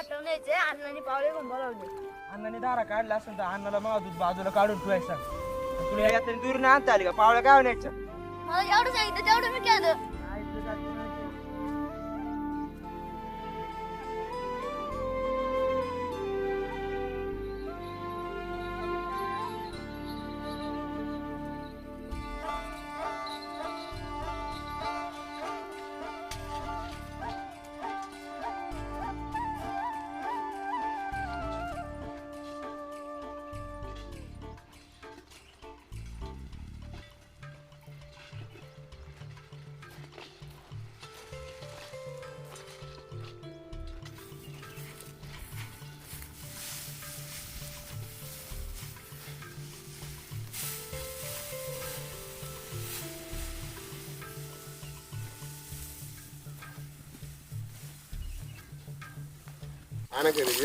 वाटून न्यायचे अण्णांनी पावले घेऊन बोलावले. अण्णाने दारा काढला असेल तर अण्णाला माझं दूध बाजूला काढून ठेवायचं. तुला यात दूर नाही आणता आली का? पावल्या काय न्यायचं? एवढं सांगितलं तेवढं मी केलं.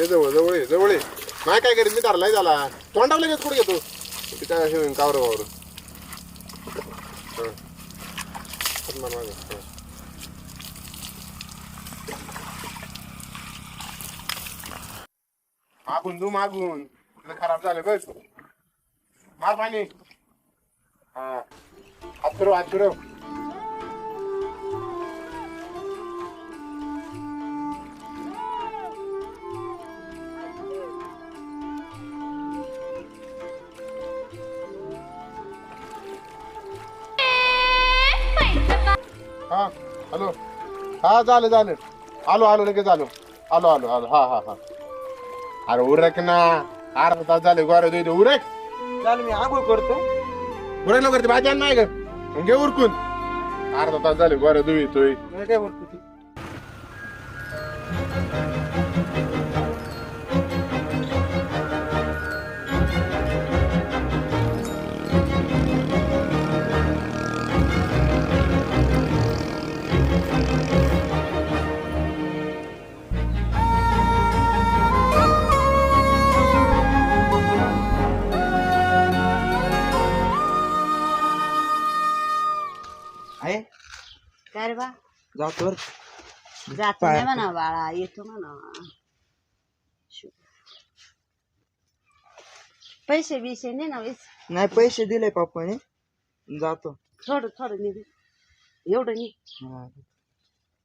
जवळ जवळ जवळ नाही काय करीत मी धरलाय झाला तोंडावर लगेच कुठे घेतो ते काय असे कावर वावर मागून तू मागून खराब झालं बस मार पाणी हा हात फिरव हात फिरव हा हॅलो हा झालं झालं आलो आलो लगेच आलो आलो आलो आलो हा हा हा अरे उरक ना अर्धा तास झाले गोऱ्या दुई उरक चाल मी आंघोळ करतो. उरक लवकर ते भाज्या नाही ग घे उरकून अर्धा तास झाले गोऱ्या दुई तोय काय बोलतो ती? आहे काय रे बा जातो जातो नाही म्हणा बाळा येतो म्हणा पैसे बिसे नाही ना वेस नाही पैसे दिले पप्पाने जातो. थोडं थोडं निघ एवढं निघ हा.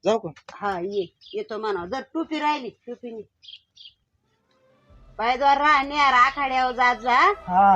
जाऊ का? हा येतो म्हणा जर टोपी राहिली टोपीने पायद्वार राहणे आखाड्यावर जात जा. हा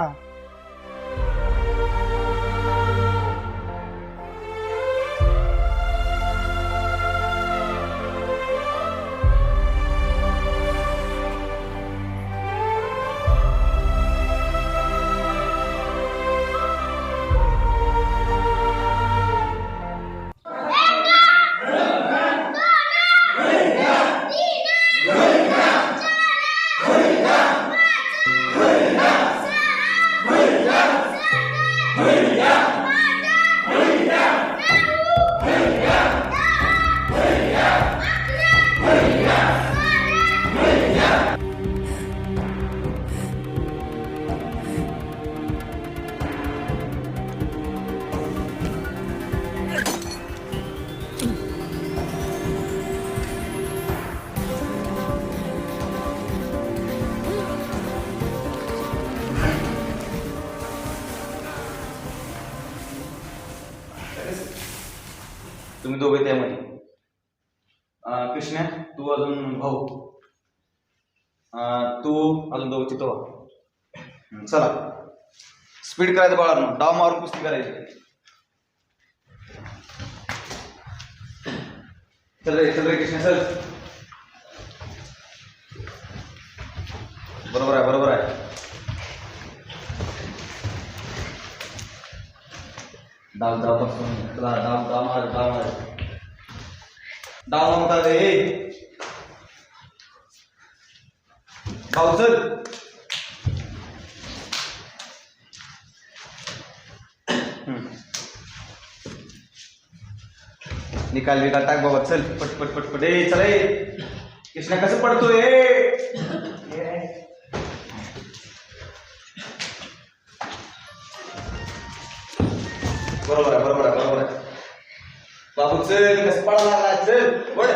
तुम्ही दोघे त्यामध्ये कृष्णा तू अजून भाऊ तू अजून दोघे तिथं चला स्पीड करायचं बाळांनो डाव मारून कुस्ती करायची. चल रे कृष्णा चल बरोबर आहे डाव पासून डाव म्हणता रे भाऊ चल निकाल टाक बाबा चल पट चल कृष्णा कसं पडतोय बरोबर आहे बाबू चल कसं पडायला लागला चल वळ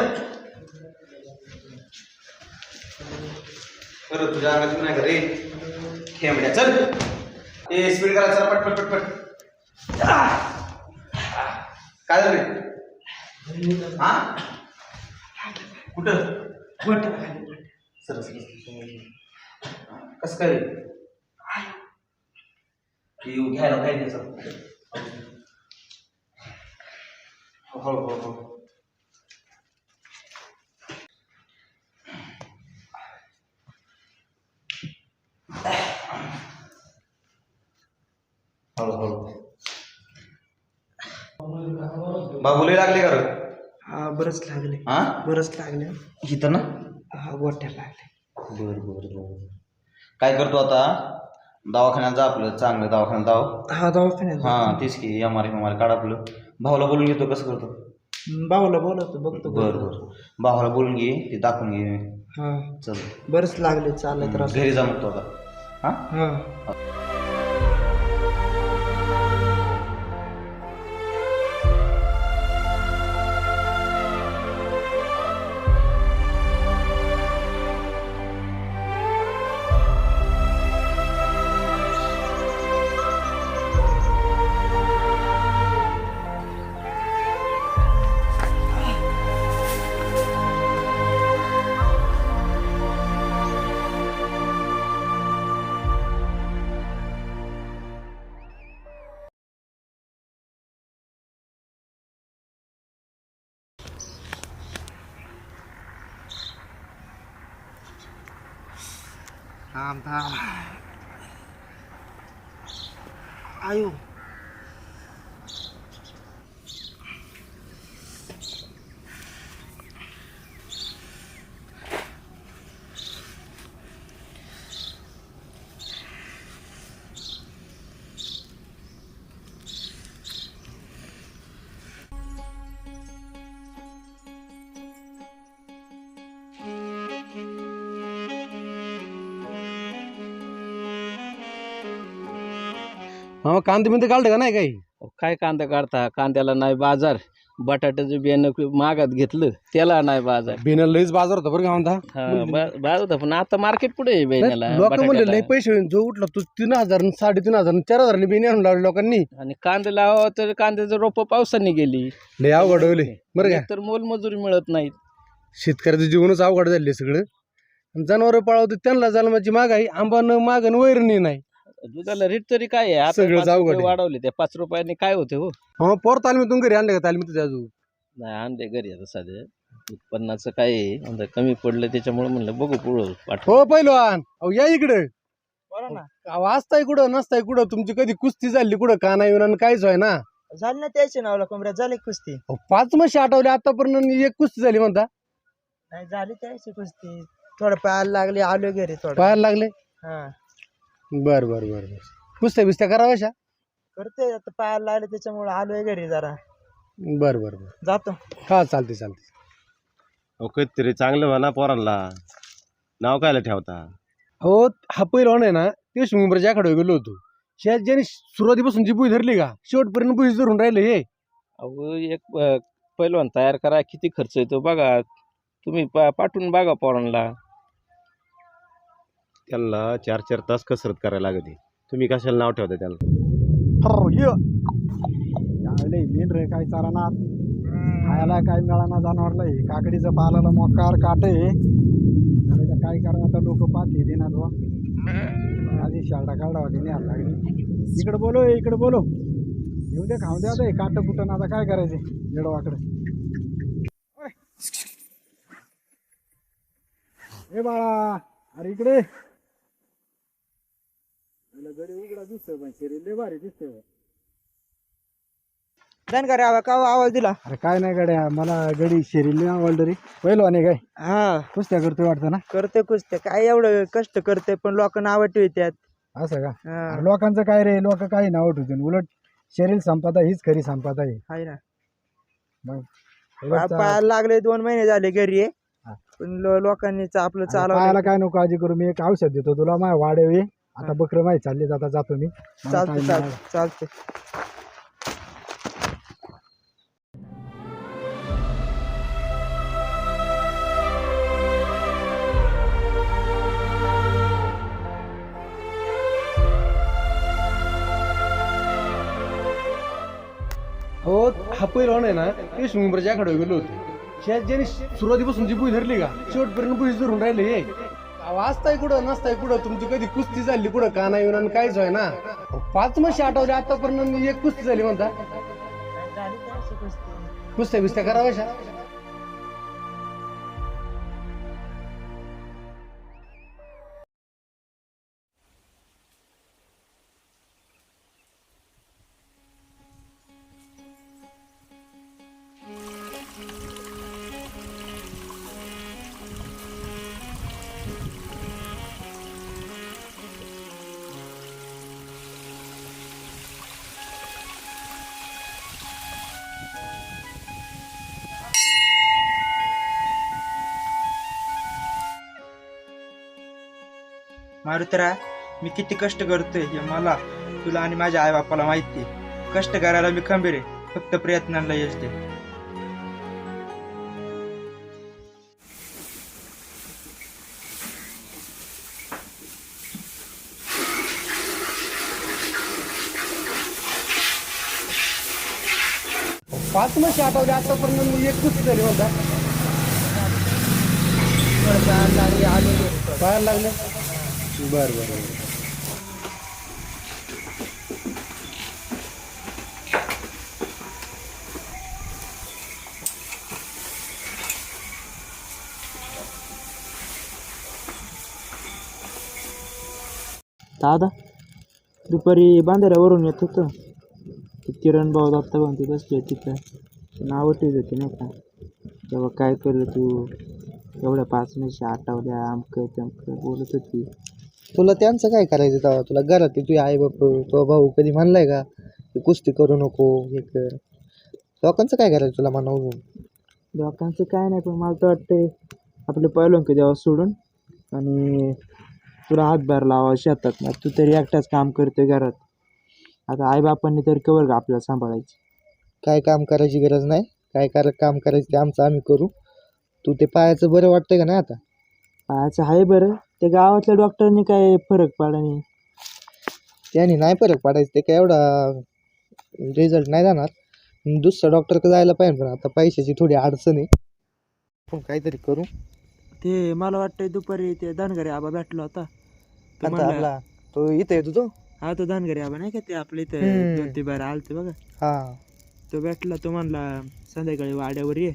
बरं तुझ्या अंगात नाही का रे खेमड्या चल ए स्पीड करा चला पट पट पट पट काय झालं रे हा कुठं सर कसं काय येऊ घ्यायला काय घ्यायचं हो हो हो बाबूला लागले का रे? हा बरंच लागले हा बरंच लागले इथं ना हा गोठ्या लागले बर बर बर काय करतो आता दवाखान्यात जा आपलं चांगलं दवाखान्यात जाव हा दवाखान्यात हा तेच की एमआरआय काढ आपलं भावाला बोलून घेतो कसं करतो भाऊला बोलवतो बघतो बर बर भावाला बोलून घे ते दाखवून घे हा चल बरंच लागले चालत राहतो घरी जा मग तो आता हा हा थांब थांब आयो मामा कांदे बिंदे काढले का नाही काही काय कांदा काढता कांद्याला नाही बाजार बटाट्याचं बियाणं मागात घेतलं त्याला नाही बाजार बिना लईच बाजार होता बरं का म्हणता बाजार होता पण आता मार्केट पुढे आहे बियाण्याला लोक म्हणले बटाट्याला. लई पैसे होईल जो उठला तू 3,000 3,500 4,000 बिने आणून लावले लोकांनी आणि कांदे लावा तर कांद्याचं रोप पावसाने गेली लई अवघड होईल बरं का तर मोलमजुरी मिळत नाहीत शेतकऱ्याचं जीवनच अवघड झाले सगळं जनावर पाळवते त्यांना जन्माची महागाई आंबानं मागण वैरणी नाही दुधाला रेट तरी काय आहे आता सगळंच 5 अवघड रुपये आहे. वाढवले त्या 5 रुपयांनी काय होते हो हा पोर तालमीतून घरी आणले का तालमीत अजून नाही आणले घरी आता साधे उत्पन्नाचं काय आहे आता कमी पडलं त्याच्यामुळे म्हणलं बघू पुढं पाठव हो पहिलवान अहो या इकडे बरं ना अहो असताय कुठं नसताय कुठं तुमची कधी कुस्ती झाली कुठं का नाही येऊन काहीच व्हाय ना झालं ना त्याच्या नावाला कोंबड्या झाले कुस्ती 5 म्हशी आठवले आतापर्यंत आणि एक कुस्ती झाली म्हणता नाही झाली त्याची कुस्ती थोडं पायाला लागले आलो घरी थोडं पाहायला लागले हा बर बर बर बर कुस्त्या बिस्त्या कराव्याशा करते आता पायाला लागले त्याच्यामुळे आलोय घरी जरा बर बर बर जातो हा चालते चालते अहो कधीतरी चांगलं म्हणा पोरांना नाव कायला ठेवता हो हा पहिलवान आहे ना तेच मुंबईच्या आखाडे गेलो होतो शेत ज्याने सुरुवातीपासून जी बुई धरली का शेवटपर्यंत बुई धरून राहिले हे अहो एक पैलवान तयार करा किती खर्च येतो बघा तुम्ही पाठवून बघा पोरांना त्यांना 4-4 तास कसरत करायला लागते तुम्ही कशाला नाव ठेवता त्यांना मेन रे काय चालणार खायला काय मिळाना जनावरला काकडीचं पालाला मोकार काटे काय करा आता लोक पाहते देणार बा आधी शाळा काढा होती नाही लागली इकडे बोलो येऊ दे खाऊ द्या आता काट कुठं आता काय करायचे जडवाकडे ए बाळा अरे इकडे गडी उघडा दिसतोय पण शरीर लय भारी दिसतोय धनगर आवाज दिला अरे काय नाही गड्या मला गडी शरीर आवडलं रे पहिलवान काय हा कुस्त्या करतोय वाटतं ना करते कुस्त्या काय एवढं कष्ट करते पण लोकांना आवड ठेवतात असं का हा अरे लोकांचं काय रे लोक काही नाव ठेवतील उलट शरीर संपदा हीच खरी संपदा आहे आहे ना मग पायाला लागले 2 महिने झाले घरी आहे. हा. पण लोकांनी आपलं पायाला चालवलं काय नको काळजी करू मी एक औषध देतो तुला माय वाढवे आता बकरं माहिती चालली आता जातो मी मला time नाही. चालते हा पहिलवान आहे ना तेच मुंबईच्या आखाड्यावर गेलो होतो. ज्याने सुरुवातीपासून जी बुई धरली का शेवटपर्यंत बुई धरून राहिले हे. वाचताय कुठं नसताय कुठं तुमची कधी कुस्ती झाली कुठं का नाही येऊन काहीच आहे ना. 5 वर्ष आठवले आतापर्यंत एक कुस्ती झाली म्हणता. कुस्त्या बिस्त्या कराव्या. मारुतरा, मी किती कष्ट करतोय हे मला, तुला आणि माझ्या आई बापाला माहिती आहे. कष्ट करायला मी खंबीर आहे, फक्त प्रयत्नांना यश दे. पाच वर्ष आठवले आतापर्यंत एक कुस्ती झाली म्हणता. पाहायला लागले. बर बर. दादा, दुपारी बांधाऱ्यावरून येत होतं. किरण भाऊ दत्ता बनते बसले तिथं, नावं ठेवत होते नाही का. तेव्हा काय करलं तू, एवढ्या 5 वर्ष आठवल्या आमकं तमकं बोलत होती. तुला त्यांचं काय करायचं तेव्हा? तुला घरात तुझे आई बाप तो भाऊ कधी म्हणलाय का की कुस्ती करू नको हे कर? लोकांचं काय करायचं तुला म्हणावून? लोकांचं काय नाही, पण मला तर वाटतंय आपले पहिल्यांक द्यावं सोडून आणि तुला हातभार लावा शेतात. ना तू तरी एकटाच काम करतोय घरात. आता आईबापांनी तरी कवर का आपल्याला सांभाळायची. काय काम करायची गरज नाही. काम करायचं ते आमचं आम्ही करू. तू ते पायाचं बरं वाटतंय का नाही आता? पायाचं आहे बरं. ते गावातल्या डॉक्टरनी काय फरक पडला नाही. त्याने नाही फरक पडायचं. ते काय एवढा रिझल्ट नाही जाणार. दुसऱ्या डॉक्टरकडे जायला पाहिजे, पण आता पैशाची थोडी अडचण आहे. आपण काहीतरी करू. ते मला वाटतंय दुपारी ते धनगरी आबा भेटला होता. तो आता म्हणला- आपला तो इथे येतो तो. हा, तो धनगरी आबा नाही का, ते आपल्या इथं 2-3 बार आलते बघा. हा, तो भेटला. तो म्हणला संध्याकाळी वाड्यावर ये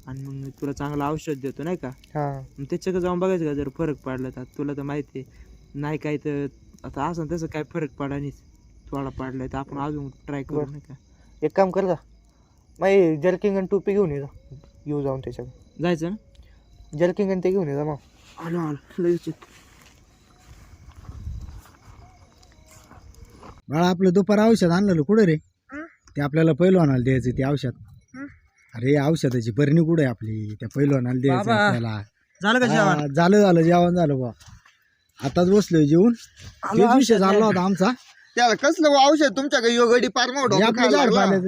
आणि मग तुला चांगलं औषध देतो नाही का. हा. मग त्याच्याकडे जाऊन बघायचं का जर फरक पडला तर. तुला तर माहिती आहे नाही काय, तर आता असं तसं काय फरक पडा नाहीच. थोडा पडलाय तर आपण अजून ट्राय करू नाही का. एक काम कर का, मग जर्किंग आणि टोपी घेऊन येऊ जाऊन त्याच्याकडे. जायचं ना. जर्किंग आणि ते घेऊन ये जा मग. आलो लगेच. बाळा, आपलं दुपार औषध आणलेलं कुठं रे? ते आपल्याला पहिलवानाला द्यायचं ते औषध. अरे औषधाची बरणी कुठे आपली? त्या पहिलवानाला द्यायचं बाबा, आपल्याला. झालं का जेवण? हा, झालं जेवण झालं बा. आताच बसलोय जेवून. तोच विषय झाला होता आमचा. त्याला कसलं औषध तुमच्याकडे योगडी पार मोठं हे आपलं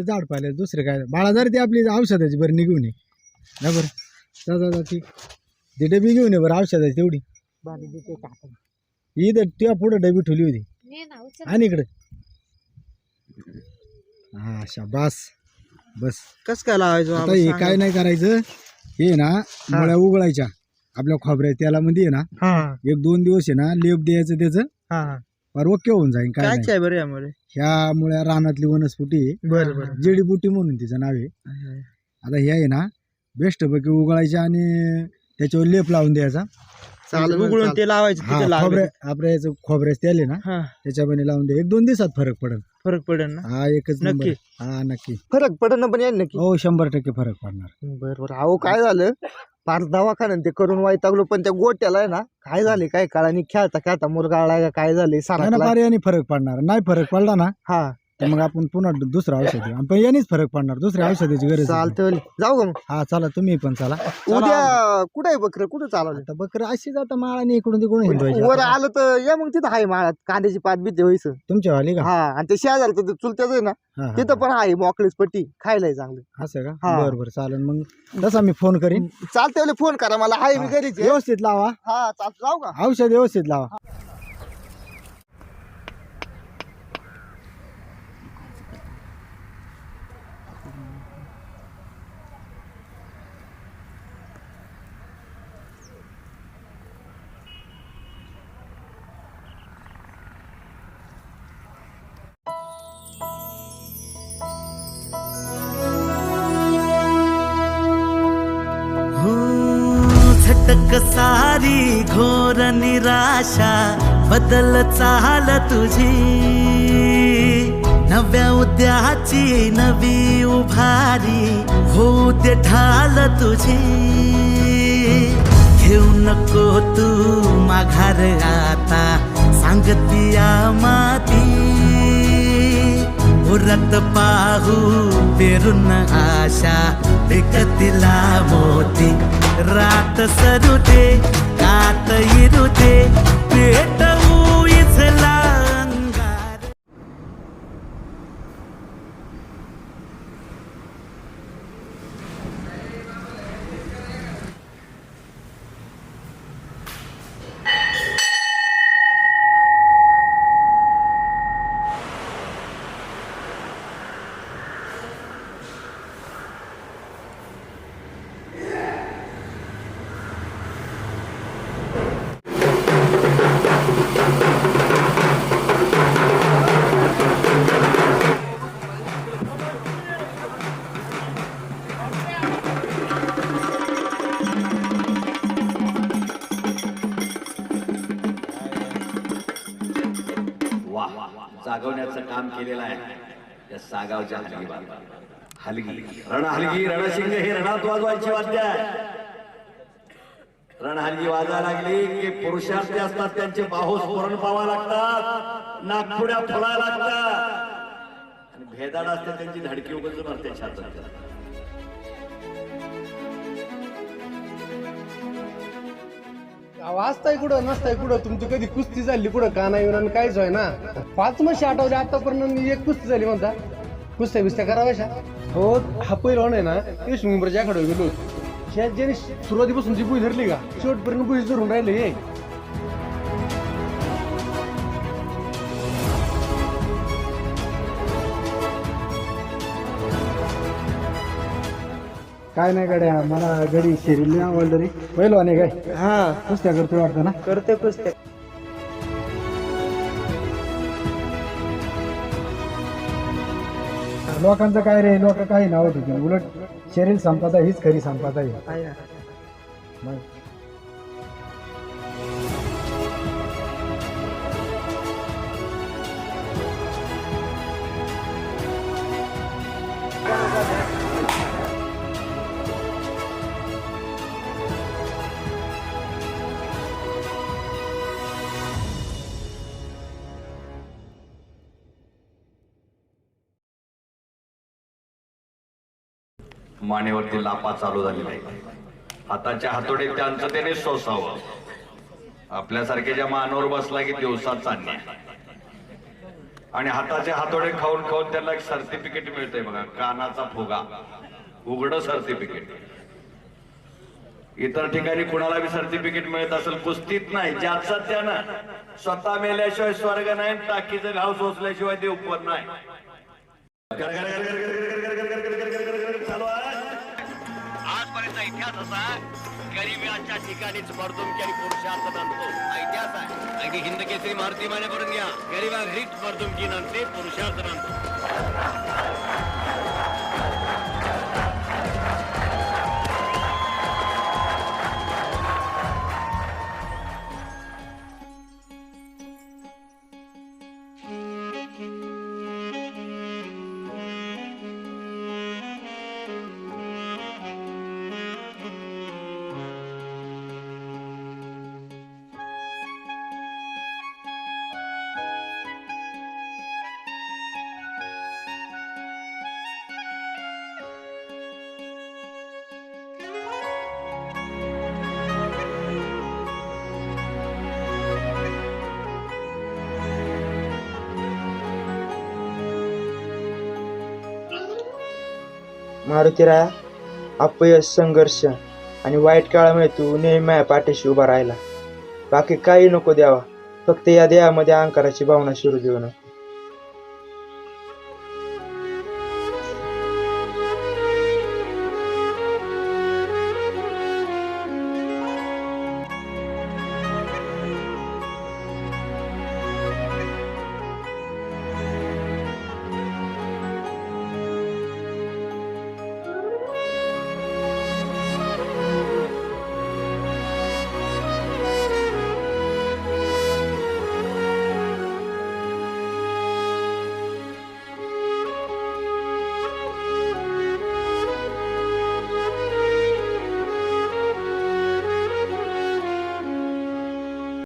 झाड पाहिलं दुसरं काय. बाळा, जर ते आपली औषधाची बरणी घेऊन ये जा बरं. जा ती डबी घेऊन ये बरं औषधाची तेवढी. इथं त्या पुढे डबी ठेवली होती. आणि इकडे हा शाबास. बस कस काय लावायचं आता हे काय नाही करायचं. हे ना मुळ्या उगळायच्या आपल्या खोबऱ्या तेलामध्ये आहे ना. 1-2 दिवस आहे ना लेप द्यायचं त्याचं. पर ओके होऊन जाईल. काय काय बरं यामुळे ह्या मुळ्या रानातली वनस्पती बरं जडीबुटी म्हणून तिचं नाव आहे. आता ह्या आहे ना बेस्ट पैकी उगळायच्या आणि त्याच्यावर लेप लावून द्यायचा. उघडून ते लावायचं तिथे लागलं. आपल्या याचं खोबऱ्याच तेल आहे ना त्याच्यामध्ये लावून द्या. 1-2 दिवसात फरक पडेल ना. हा, एकच नंबर. नक्की? हा नक्की. फरक पडेल ना पण या नक्की. हो 100% फरक पडणार. बरोबर. अहो काय झालं, फार दवाखान्यात ते करून वैतागलो, पण त्या गोट्याला आहे ना काय झाले काय काळाने खेळता मुलगा आला काय झाले सारा. पर्यायाने फरक पडणार. नाही फरक पडला ना हा तर मग आपण पुन्हा दुसरं औषध घेऊ. पण यानेच फरक पडणार. दुसऱ्या औषधाची गरज नाही. चालतं. जाऊ का मग? हा चला, तुम्ही पण चला. उद्या कुठे आहे बकरं? कुठं चालवलं? आता बकरं अशी जाता माळाने इकडून तिकडून हिंडवायची. वर आलं तर या मग तिथं आहे माळात कांद्याची पात बीत व्हायचं. तुमच्या वाली का? हा, आणि ते शेजारचं ते चुलत्याच आहे ना हा, हा. तिथं पण आहे मोकळीच पट्टी खायला चांगलं. असं का? हा. बरोबर चालेल. मग तसा मी फोन करीन. चालते फोन करा मला. आहे मी घरीच आहे. व्यवस्थित लावा. हा चालतं. जाऊ का? औषध व्यवस्थित लावा. अटक सारी घोर निराशा बदल चाल तुझी नव्या उद्याची नवी उभारी होऊ दे ढाल तुझी घेऊ नको तू माघार आता सांगतिया माती उरत पाहू पेरून आशा विकतिला मोती रात सरू दे कात इरू दे पेटवू इथला अंगार. जागवण्याचं काम केलेलं आहे या सागावच्या हलगी रणहलगी रणशिंग हे रणात वाजवायची वाद्य आहे. रणहलगी वाजायला लागली की पुरुषार्थी असतात त्यांचे बाहू स्फोरण पावा लागतात नागपुड्या फुलायला लागतात आणि भेदाड असते त्यांची धडकी उगाच भरते छातात. वाचताय कुठं नसताय कुठं तुमची कधी कुस्ती झाली कुठं का नाही येऊन काहीच आहे ना 5 वर्ष आठवले आतापर्यंत एक कुस्ती झाली म्हणता कुस्त्या बिस्त्या कराव्याशा हो. हा पहिलवान आहे ना ते शिंगूरच्या आखाड्यावर गेलो होतो ज्याने सुरुवातीपासून जी बुई धरली का शेवटपर्यंत बुई धरून राहिले. काय नाही गड्या मला गडी शेरील नाही आवडलं रे. पहिलवान आहे काय? हा कुस्त्या करतोय वाटतं ना? करते कुस्त्या. लोकांचं काय रे लोक काही नाव ठेवतील उलट शरीर संपदा हीच खरी संपदा आहे. मग मानेवरती लापा चालू झालेला आहे. हाताच्या हातोडे त्यांचं त्याने सोसावं. आपल्यासारख्याच्या मानावर बसला की दिवसात चालणे आणि हाताचे हातोडे खाऊन खाऊन त्यांना एक सर्टिफिकेट मिळतंय बघा कानाचा फुगा उघड सर्टिफिकेट. इतर ठिकाणी कुणाला बी सर्टिफिकेट मिळत असेल कुस्तीत नाही. ज्याचं त्यानं स्वतः मेल्याशिवाय स्वर्ग नाही टाकीचं घाव सोसल्याशिवाय देव पण नाही. आजपर्यंत इतिहास असा गरिबाच्या ठिकाणीच मर्दुमकी आणि पुरुषार्थ नांदतो इतिहास आहे. अगदी हिंद केसरी मारुती माने करून घ्या गरिबा घरीच मर्दुमकी नांदते पुरुषार्थ नांदतो. मारुतीराया, अपयश संघर्ष आणि वाईट काळामुळे तू नेहमी माझ्या पाठीशी उभा राहिला. बाकी काही नको द्यावा, फक्त या देहामध्ये अहंकाराची भावना शिरू देऊ नये.